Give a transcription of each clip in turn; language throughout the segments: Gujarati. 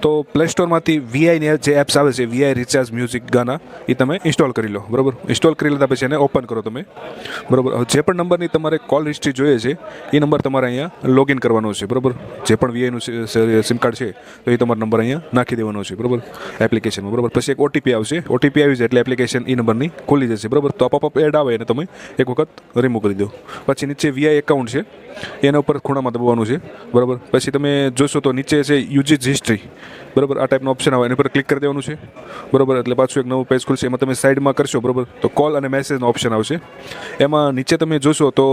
તો પ્લે સ્ટોરમાંથી વીઆઈની જે એપ્સ આવે છે, વીઆઈ રિચાર્જ મ્યુઝિક ગાના, એ તમે ઇન્સ્ટોલ કરી લો. બરાબર, ઇન્સ્ટોલ કરી લીધા પછી એને ઓપન કરો તમે. બરાબર, જે પણ નંબરની તમારે કોલ હિસ્ટ્રી જોઈએ છે એ નંબર તમારે અહીંયા લોગિન કરવાનો છે. બરાબર, જે પણ વીઆઈનું સિમ કાર્ડ છે તો એ તમારો નંબર અહીંયા નાખી દેવાનો છે. બરાબર, એપ્લિકેશનમાં. બરાબર, પછી એક ઓટીપી આવશે. ઓટીપી આવી જાય એટલે એપ્લિકેશન એ નંબરની ખુલી જશે. બરાબર, તો પોપઅપ એડ આવે એને તમે એક વખત રિમૂવ કરી દો. પછી નીચે વીઆઈ એકાઉન્ટ છે એના ઉપર ખૂણામાં દબાવવાનું છે. બરાબર, પછી તમે જોશો તો નીચે છે યુઝિસ હિસ્ટ્રી. બરાબર, આ ટાઈપનો ઓપ્શન આવે એની પર ક્લિક કરી દેવાનું છે. બરાબર, એટલે પાછું એક નવું પેજ ખુલશે. એમાં તમે સાઈડમાં કરશો બરાબર તો કોલ અને મેસેજનો ઓપ્શન આવશે. એમાં નીચે તમે જોશો તો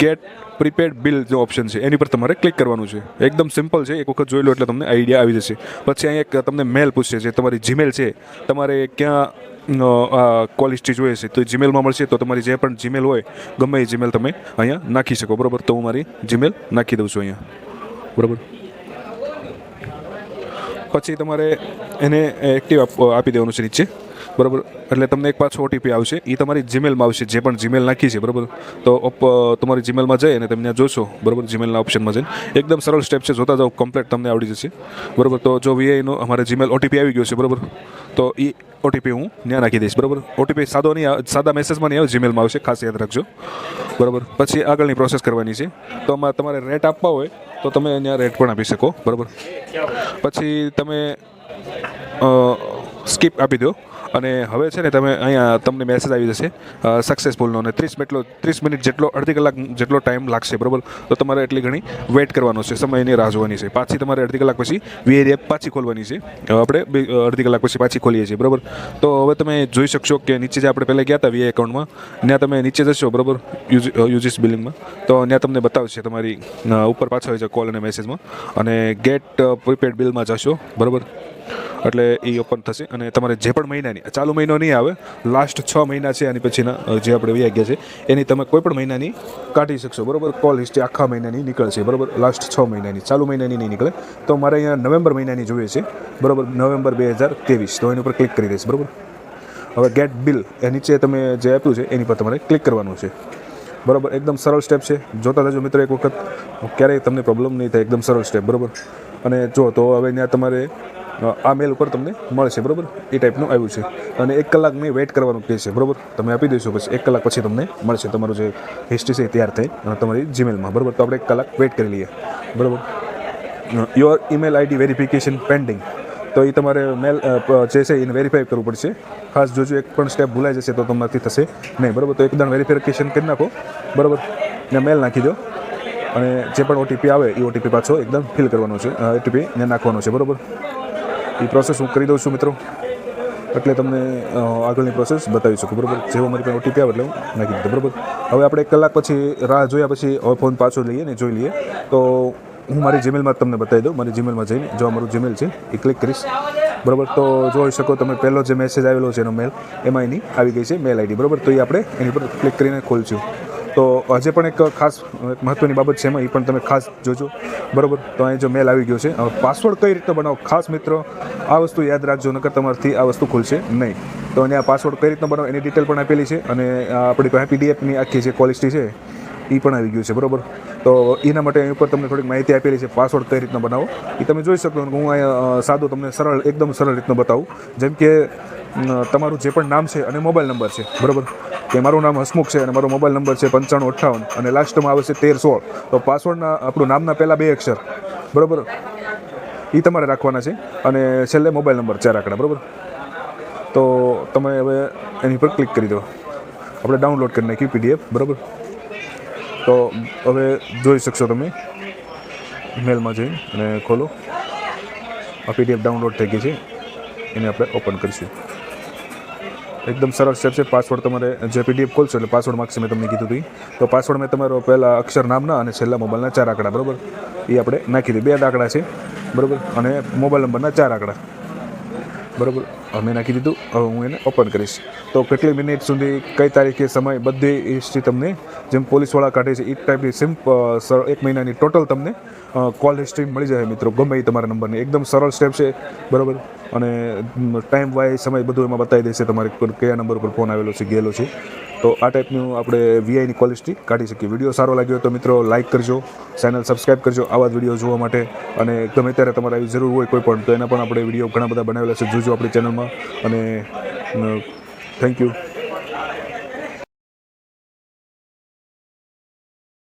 ગેટ પ્રીપેડ બિલ જે ઓપ્શન છે એની પર તમારે ક્લિક કરવાનું છે. એકદમ સિમ્પલ છે, એક વખત જોઈ લો એટલે તમને આઈડિયા આવી જશે. પછી અહીંયા એક તમને મેલ પૂછશે, જે તમારી જીમેલ છે, તમારે ક્યાં કોલ હિસ્ટ્રી જોઈએ છે તો જીમેલમાં મળશે. તો તમારી જે પણ જીમેલ હોય ગમે એ જીમેલ તમે અહીંયા નાખી શકો. બરાબર, તો હું મારી જીમેલ નાખી દઉં છું અહીંયા. બરાબર, પછી તમારે એને એક્ટિવ આપી દેવાનું છે નીચે. બરાબર, એટલે તમને એક પાછો ઓટીપી આવશે, એ તમારી જીમેલમાં આવશે, જે પણ જીમેલ નાખી છે. બરાબર, તો તમારી જીમેલમાં જઈ અને તમે ત્યાં જોશો. બરાબર, જીમેલના ઓપ્શનમાં જઈને એકદમ સરળ સ્ટેપ છે, જોતા જાઓ, કમ્પ્લીટ તમને આવડી જશે. બરાબર, તો જો વીઆઈનો અમારે જીમેલ ઓટીપી આવી ગયો છે. બરાબર, તો એ ઓટીપી હું ત્યાં નાખી દઈશ. બરાબર, ઓટીપી સાદા મેસેજમાં નહીં આવે, જીમેલમાં આવશે, ખાસ યાદ રાખજો. બરાબર, પછી આગળની પ્રોસેસ કરવાની છે. તો તમારે રેટ આપવા હોય તો તમે અહીંયા રેટ પણ આપી શકો. બરાબર, પછી તમે સ્કીપ આપી દો. અને હવે છે ને તમે અહીંયા તમને મેસેજ આવી જશે સક્સેસફુલનો, અને 30 મિનિટ જેટલો, અડધી કલાક જેટલો ટાઈમ લાગશે. બરાબર, તો તમારે એટલી ઘણી વેઇટ કરવાનો છે, સમયની રાહ જોવાની છે. પાછી તમારે અડધી કલાક પછી વીઆઈ એપ પાછી ખોલવાની છે. આપણે અડધી કલાક પછી પાછી ખોલીએ છીએ. બરાબર, તો હવે તમે જોઈ શકશો કે નીચે જે આપણે પહેલાં ગયા હતા વીઆઈ એકાઉન્ટમાં, ત્યાં તમે નીચે જશો. બરાબર, યુઝિસ બિલિંગમાં, તો ત્યાં તમને બતાવશે તમારી ઉપર પાછળ છે કોલ અને મેસેજમાં, અને ગેટ પ્રીપેડ બિલમાં જશો. બરાબર, એટલે એ ઓપન થશે અને તમારે જે પણ મહિનાની, ચાલુ મહિનો નહીં આવે, લાસ્ટ 6 મહિના છે આની પછીના જે આપણે વ્યાજ ગયા છે એની તમે કોઈ પણ મહિનાની કાઢી શકશો. બરાબર, કોલ હિસ્ટ્રી આખા મહિનાની નીકળશે. બરાબર, લાસ્ટ 6 મહિનાની, ચાલુ મહિનાની નહીં નીકળે. તો મારે અહીંયા નવેમ્બર મહિનાની જોઈએ છે. બરાબર, નવેમ્બર 2023, તો એની ઉપર ક્લિક કરી દઈશ. બરાબર, હવે ગેટ બિલ એ નીચે તમે જે આપ્યું છે એની પર તમારે ક્લિક કરવાનું છે. બરાબર, એકદમ સરળ સ્ટેપ છે, જોતા રહેજો મિત્રો, એક વખત ક્યારેય તમને પ્રોબ્લેમ નહીં થાય. એકદમ સરળ સ્ટેપ. બરાબર, અને જો તો હવે ત્યાં તમારે આ મેલ ઉપર તમને મળશે. બરાબર, એ ટાઈપનું આવ્યું છે, અને 1 કલાકની વેઇટ કરવાનું કહે છે. બરાબર, તમે આપી દઈશો પછી 1 કલાક પછી તમને મળશે તમારું જે હિસ્ટ્રી છે એ તૈયાર થઈ અને તમારી જીમેલમાં. બરાબર, તો આપણે 1 કલાક વેઇટ કરી લઈએ. બરાબર, your email ID verification pending, તો એ તમારે મેલ જે છે એને વેરીફાઈ કરવું પડશે. ખાસ જોજો, એક પણ સ્ટેપ ભૂલાઈ જશે તો તમારાથી થશે નહીં. બરાબર, તો એકદમ વેરિફિકેશન કરી નાખો. બરાબર, ને મેલ નાખી દો, અને જે પણ ઓટીપી આવે એ ઓટીપી પાછો એકદમ ફિલ કરવાનો છે, ઓટીપી ને નાખવાનો છે. બરાબર, એ પ્રોસેસ હું કરી દઉં છું મિત્રો, એટલે તમને આગળની પ્રોસેસ બતાવી શકું. બરાબર, જેવો મારી પાસે ઓટીપી આવે એટલે હું નાખી દીધો. બરાબર, હવે આપણે 1 કલાક પછી રાહ જોયા પછી હવે ફોન પાછો લઈએ ને જોઈ લઈએ. તો હું મારી જીમેલમાં તમને બતાવી દઉં. મારી જીમેલમાં જઈને જો અમારું જીમેલ છે એ ક્લિક કરીશ. બરાબર, તો જોઈ શકો તમે પહેલો જે મેસેજ આવેલો છે એનો મેલ, એમાં એની આવી ગઈ છે મેલ આઈડી. બરાબર, તો એ આપણે એની પર ક્લિક કરીને ખોલશું. તો હજે પણ એક ખાસ મહત્ત્વની બાબત છે એમાં, એ પણ તમે ખાસ જોજો. બરાબર, તો અહીં જો મેલ આવી ગયો છે. હવે પાસવર્ડ કઈ રીતે બનાવો, ખાસ મિત્રો આ વસ્તુ યાદ રાખજો, નકર તમારાથી આ વસ્તુ ખુલશે નહીં. તો અહીંયા પાસવર્ડ કઈ રીતના બનાવો એની ડિટેલ પણ આપેલી છે, અને આપણી પાસે પીડીએફની આખી જે કોલ હિસ્ટ્રી છે એ પણ આવી ગયું છે. બરાબર, તો એના માટે અહીં ઉપર તમને થોડીક માહિતી આપેલી છે, પાસવર્ડ કઈ રીતના બનાવો એ તમે જોઈ શકો. હું અહીંયા સાદું તમને સરળ, એકદમ સરળ રીતના બતાવું. જેમ કે તમારું જે પણ નામ છે અને મોબાઈલ નંબર છે. બરાબર, કે મારું નામ હસમુખ છે અને મારો મોબાઈલ નંબર છે 9558 અને લાસ્ટમાં આવે છે 1316. તો પાસવર્ડના આપણું નામના પહેલાં 2 અક્ષર, બરાબર, એ તમારે રાખવાના છે, અને છેલ્લે મોબાઈલ નંબર 4 આંકડા. બરાબર, તો તમે હવે એની પર ક્લિક કરી દો. આપણે ડાઉનલોડ કરી નાખ્યું પીડીએફ. બરાબર, તો હવે જોઈ શકશો તમે મેલમાં જઈને અને ખોલો. આ પીડીએફ ડાઉનલોડ થઈ ગઈ છે, એને આપણે ઓપન કરીશું. એકદમ સરળ સ્ટેપ છે. પાસવર્ડ તમારે જે પીડીએફ ખોલશો એટલે પાસવર્ડ માગશે, મેં તમને કીધું હતું. તો પાસવર્ડ મેં તમારો પહેલાં અક્ષર નામના અને છેલ્લા મોબાઈલના 4 આંકડા. બરાબર, એ આપણે નાખી દઈએ. 2 આંકડા છે. બરાબર, અને મોબાઈલ નંબરના 4 આંકડા. બરાબર, મેં નાખી દીધું. હવે હું એને ઓપન કરીશ. તો કેટલી મિનિટ સુધી, કઈ તારીખે, સમય, બધી હિસ્ટ્રી તમને જેમ પોલીસવાળા કાઢે છે એ ટાઈપની સરળ 1 મહિનાની ટોટલ તમને કોલ હિસ્ટ્રી મળી જાય મિત્રો, ગમે એ તમારા નંબરની. એકદમ સરળ સ્ટેપ છે. બરાબર, અને ટાઈમ વાઇઝ સમય બધું એમાં બતાવી દેશે તમારે કયા નંબર ઉપર ફોન આવેલો છે, ગયેલો છે. તો આ ટાઈપનું આપણે વીઆઈની ક્વોલિટી કાઢી શકીએ. વિડીયો સારો લાગ્યો તો મિત્રો લાઇક કરજો, ચેનલ સબસ્ક્રાઈબ કરજો આવા જ વિડીયો જોવા માટે. અને ગમે ત્યારે તમારે આવી જરૂર હોય કોઈ પણ તો એના પણ આપણે વિડીયો ઘણા બધા બનાવેલા છે, જોજો આપણી ચેનલમાં. અને થેન્ક યુ.